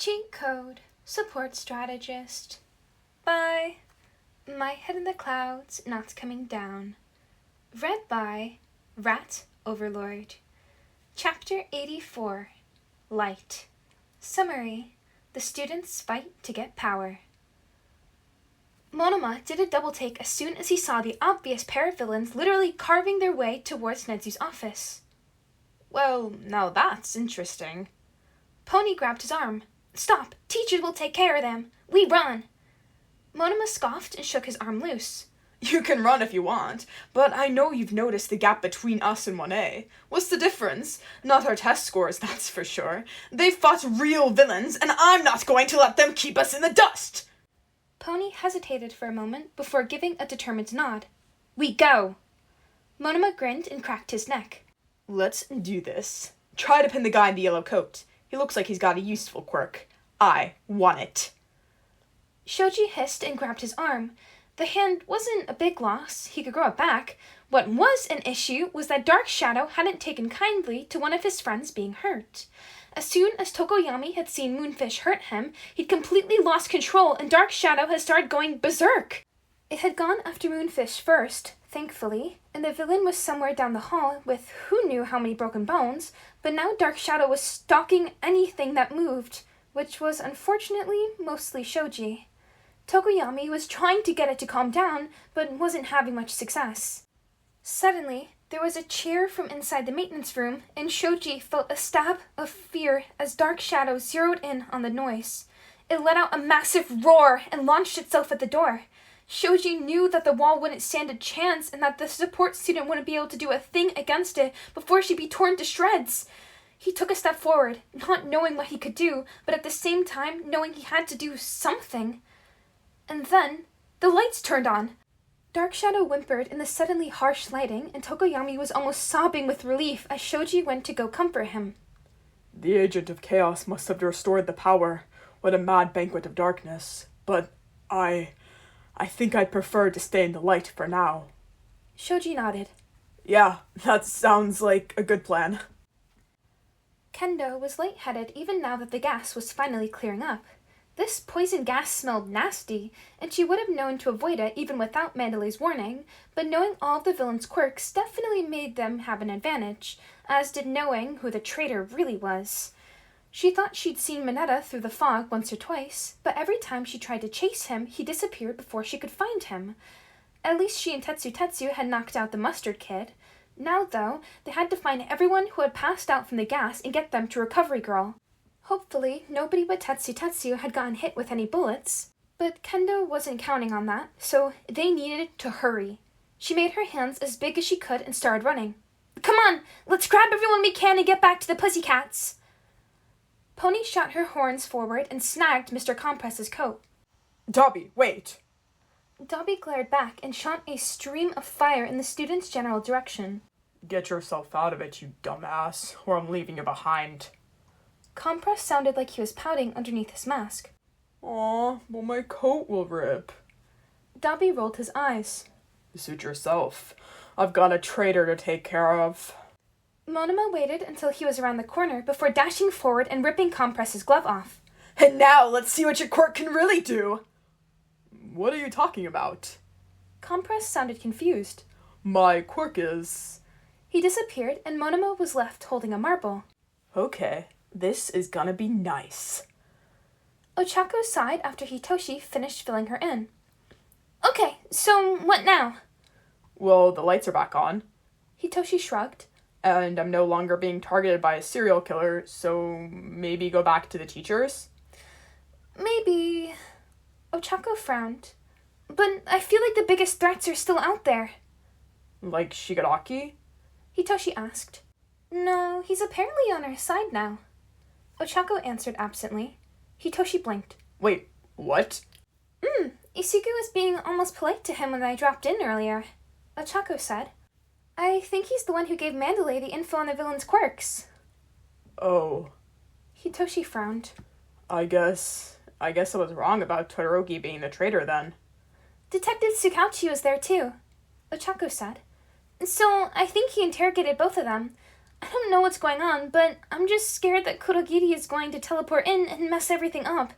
Cheat Code Support Strategist by myheadinthecoudsnotcomingdown. Read by Rat Overlord. Chapter 84 Light. Summary: The students fight to get power. Monama did a double take as soon as he saw the obvious pair of villains literally carving their way towards Nedzu's office. Well, now that's interesting. Pony grabbed his arm. Stop! Teachers will take care of them. We run! Monama scoffed and shook his arm loose. You can run if you want, but I know you've noticed the gap between us and 1A. What's the difference? Not our test scores, that's for sure. They fought real villains, and I'm not going to let them keep us in the dust! Pony hesitated for a moment before giving a determined nod. We go! Monama grinned and cracked his neck. Let's do this. Try to pin the guy in the yellow coat. He looks like he's got a useful quirk. I want it. Shoji hissed and grabbed his arm. The hand wasn't a big loss. He could grow it back. What was an issue was that Dark Shadow hadn't taken kindly to one of his friends being hurt. As soon as Tokoyami had seen Moonfish hurt him, he'd completely lost control and Dark Shadow had started going berserk. It had gone after Moonfish first, thankfully, and the villain was somewhere down the hall with who knew how many broken bones, but now Dark Shadow was stalking anything that moved, which was unfortunately mostly Shoji. Tokoyami was trying to get it to calm down, but wasn't having much success. Suddenly, there was a cheer from inside the maintenance room, and Shoji felt a stab of fear as Dark Shadow zeroed in on the noise. It let out a massive roar and launched itself at the door. Shoji knew that the wall wouldn't stand a chance and that the support student wouldn't be able to do a thing against it before she'd be torn to shreds. He took a step forward, not knowing what he could do, but at the same time knowing he had to do something. And then, the lights turned on. Dark Shadow whimpered in the suddenly harsh lighting, and Tokoyami was almost sobbing with relief as Shoji went to go comfort him. The agent of chaos must have restored the power. What a mad banquet of darkness. But I think I'd prefer to stay in the light for now. Shoji nodded. Yeah, that sounds like a good plan. Kendo was lightheaded even now that the gas was finally clearing up. This poison gas smelled nasty, and she would have known to avoid it even without Mandalay's warning, but knowing all of the villain's quirks definitely made them have an advantage, as did knowing who the traitor really was. She thought she'd seen Mineta through the fog once or twice, but every time she tried to chase him, he disappeared before she could find him. At least she and Tetsu had knocked out the mustard kid. Now, though, they had to find everyone who had passed out from the gas and get them to Recovery Girl. Hopefully, nobody but Tetsu had gotten hit with any bullets, but Kendo wasn't counting on that, so they needed to hurry. She made her hands as big as she could and started running. Come on, let's grab everyone we can and get back to the Pussycats! Pony shot her horns forward and snagged Mr. Compress's coat. Dobby, wait! Dobby glared back and shot a stream of fire in the student's general direction. Get yourself out of it, you dumbass, or I'm leaving you behind. Compress sounded like he was pouting underneath his mask. Aw, well my coat will rip. Dobby rolled his eyes. Suit yourself. I've got a traitor to take care of. Monama waited until he was around the corner before dashing forward and ripping Compress's glove off. And now let's see what your quirk can really do. What are you talking about? Compress sounded confused. My quirk is... He disappeared and Monama was left holding a marble. Okay, this is gonna be nice. Ochako sighed after Hitoshi finished filling her in. Okay, so what now? Well, the lights are back on. Hitoshi shrugged. And I'm no longer being targeted by a serial killer, so maybe go back to the teachers? Maybe... Ochako frowned. But I feel like the biggest threats are still out there. Like Shigaraki? Hitoshi asked. No, he's apparently on our side now. Ochako answered absently. Hitoshi blinked. Wait, what? Isuku was being almost polite to him when I dropped in earlier. Ochako said. I think he's the one who gave Mandalay the info on the villain's quirks. Oh. Hitoshi frowned. I guess I was wrong about Todoroki being the traitor then. Detective Tsukauchi was there too, Ochako said. So I think he interrogated both of them. I don't know what's going on, but I'm just scared that Kurogiri is going to teleport in and mess everything up.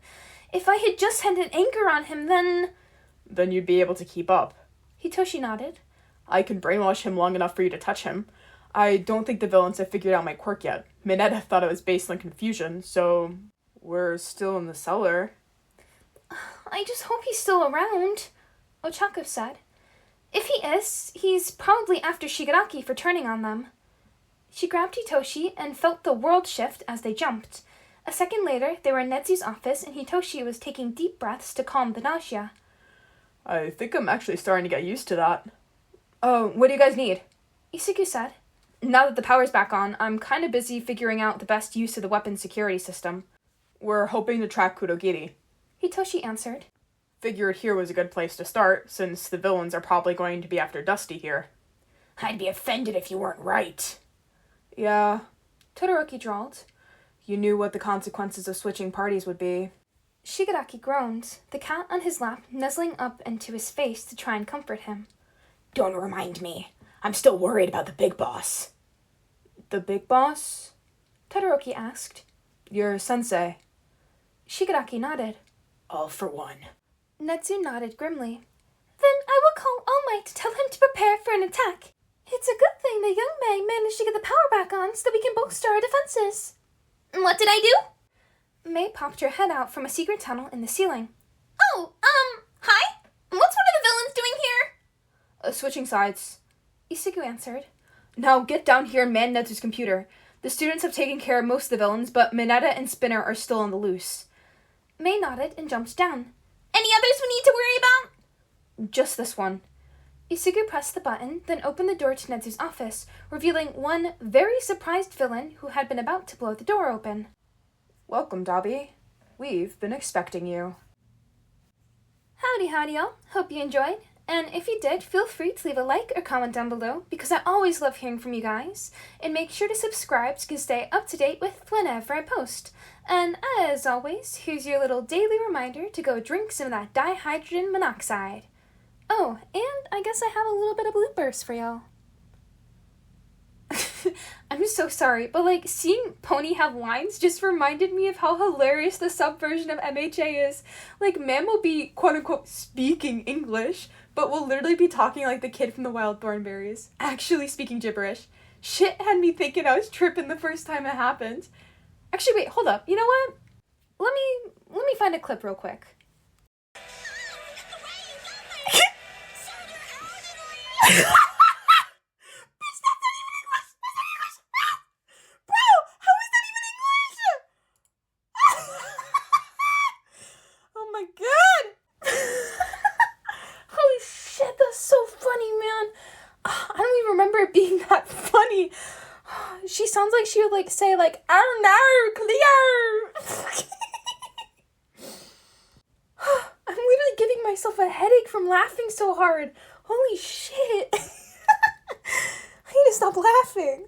If I had just had an anchor on him, then... Then you'd be able to keep up. Hitoshi nodded. I can brainwash him long enough for you to touch him. I don't think the villains have figured out my quirk yet. Mineta thought it was based on confusion, so... We're still in the cellar. I just hope he's still around, Ochako said. If he is, he's probably after Shigaraki for turning on them. She grabbed Hitoshi and felt the world shift as they jumped. A second later, they were in Netsu's office and Hitoshi was taking deep breaths to calm the nausea. I think I'm actually starting to get used to that. Oh, what do you guys need? Isuku said. Now that the power's back on, I'm kind of busy figuring out the best use of the weapon security system. We're hoping to track Kurogiri, Hitoshi answered. Figured here was a good place to start, since the villains are probably going to be after Dusty here. I'd be offended if you weren't right. Yeah, Todoroki drawled. You knew what the consequences of switching parties would be. Shigaraki groaned, the cat on his lap nuzzling up into his face to try and comfort him. Don't remind me. I'm still worried about the big boss. The big boss? Todoroki asked. Your sensei. Shigaraki nodded. All for one. Netsu nodded grimly. Then I will call All Might to tell him to prepare for an attack. It's a good thing the young man managed to get the power back on so that we can bolster our defenses. What did I do? May popped her head out from a secret tunnel in the ceiling. Oh, hi? What's one of the villains doing here? Switching sides. Isuku answered. Now get down here and man Netsu's computer. The students have taken care of most of the villains, but Mineta and Spinner are still on the loose. May nodded and jumped down. Any others we need to worry about? Just this one. Isugu pressed the button, then opened the door to Netsu's office, revealing one very surprised villain who had been about to blow the door open. Welcome, Dabi. We've been expecting you. Howdy, y'all. Hope you enjoyed. And if you did, feel free to leave a like or comment down below, because I always love hearing from you guys. And make sure to subscribe so you can stay up to date with whenever I post. And as always, here's your little daily reminder to go drink some of that dihydrogen monoxide. Oh, and I guess I have a little bit of bloopers for y'all. I'm so sorry, but seeing Pony have lines just reminded me of how hilarious the subversion of MHA is. Mam will be quote-unquote speaking English, but will literally be talking like the kid from the Wild Thornberrys, actually speaking gibberish. Shit had me thinking I was tripping the first time it happened. Actually, wait, hold up. You know what? Let me find a clip real quick. She sounds like she would say oh no, clear. I'm literally giving myself a headache from laughing so hard. Holy shit. I need to stop laughing.